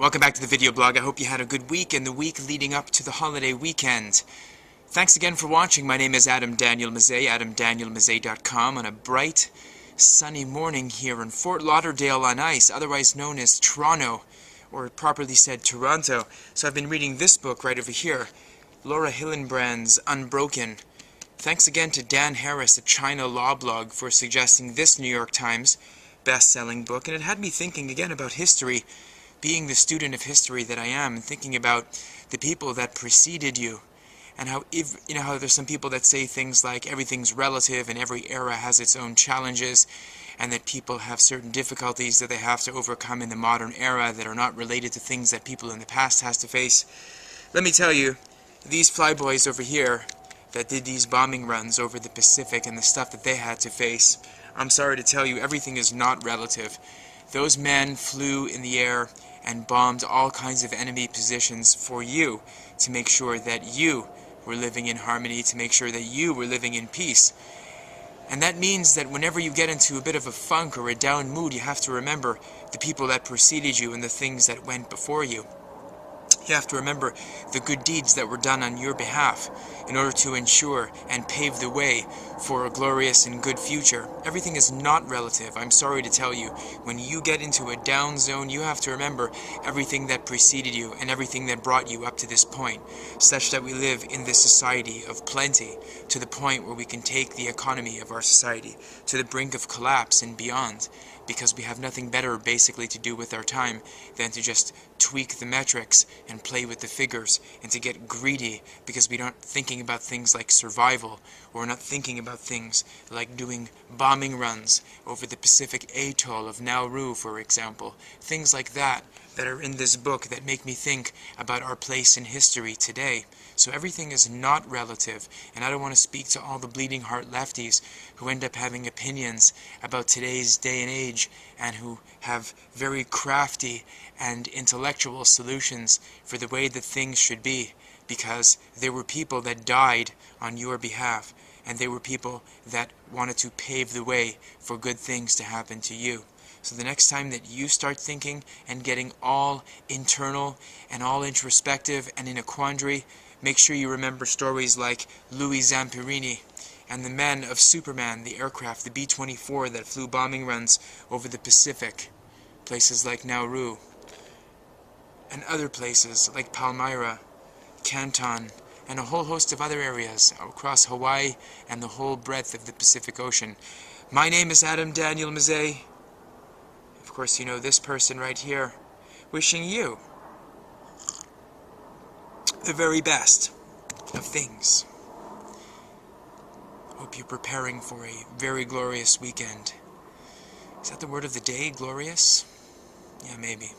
Welcome back to the video blog. I hope you had a good week and the week leading up to the holiday weekend. Thanks again for watching. My name is Adam Daniel Mezei, adamdanielmezei.com, on a bright, sunny morning here in Fort Lauderdale-on-Ice, otherwise known as Toronto, or properly said Toronto. So I've been reading this book right over here, Laura Hillenbrand's Unbroken. Thanks again to Dan Harris at China Law Blog for suggesting this New York Times best-selling book, and it had me thinking again about history, being the student of history that I am, and thinking about the people that preceded you, and how, how there's some people that say things like everything's relative and every era has its own challenges, and that people have certain difficulties that they have to overcome in the modern era that are not related to things that people in the past has to face. Let me tell you, these flyboys over here that did these bombing runs over the Pacific and the stuff that they had to face, I'm sorry to tell you, everything is not relative. Those men flew in the air and bombed all kinds of enemy positions for you, to make sure that you were living in harmony, to make sure that you were living in peace. And that means that whenever you get into a bit of a funk or a down mood, you have to remember the people that preceded you and the things that went before you. You have to remember the good deeds that were done on your behalf in order to ensure and pave the way for a glorious and good future. Everything is not relative. I'm sorry to tell you. When you get into a down zone, you have to remember everything that preceded you and everything that brought you up to this point, such that we live in this society of plenty, to the point where we can take the economy of our society to the brink of collapse and beyond, because we have nothing better basically to do with our time than to just tweak the metrics and play with the figures, and to get greedy because we aren't thinking about things like survival, or not thinking about things like doing bombing runs over the Pacific atoll of Nauru, for example. Things like that are in this book that make me think about our place in history today. So everything is not relative, and I don't want to speak to all the bleeding heart lefties who end up having opinions about today's day and age, and who have very crafty and intellectual solutions for the way that things should be, because there were people that died on your behalf, and they were people that wanted to pave the way for good things to happen to you. So the next time that you start thinking and getting all internal and all introspective and in a quandary, make sure you remember stories like Louis Zamperini and the men of Superman, the aircraft, the B-24 that flew bombing runs over the Pacific, places like Nauru, and other places like Palmyra, Canton, and a whole host of other areas across Hawaii and the whole breadth of the Pacific Ocean. My name is Adam Daniel Mezei. Of course, you know this person right here, wishing you the very best of things. Hope you're preparing for a very glorious weekend. Is that the word of the day, glorious? Yeah, maybe.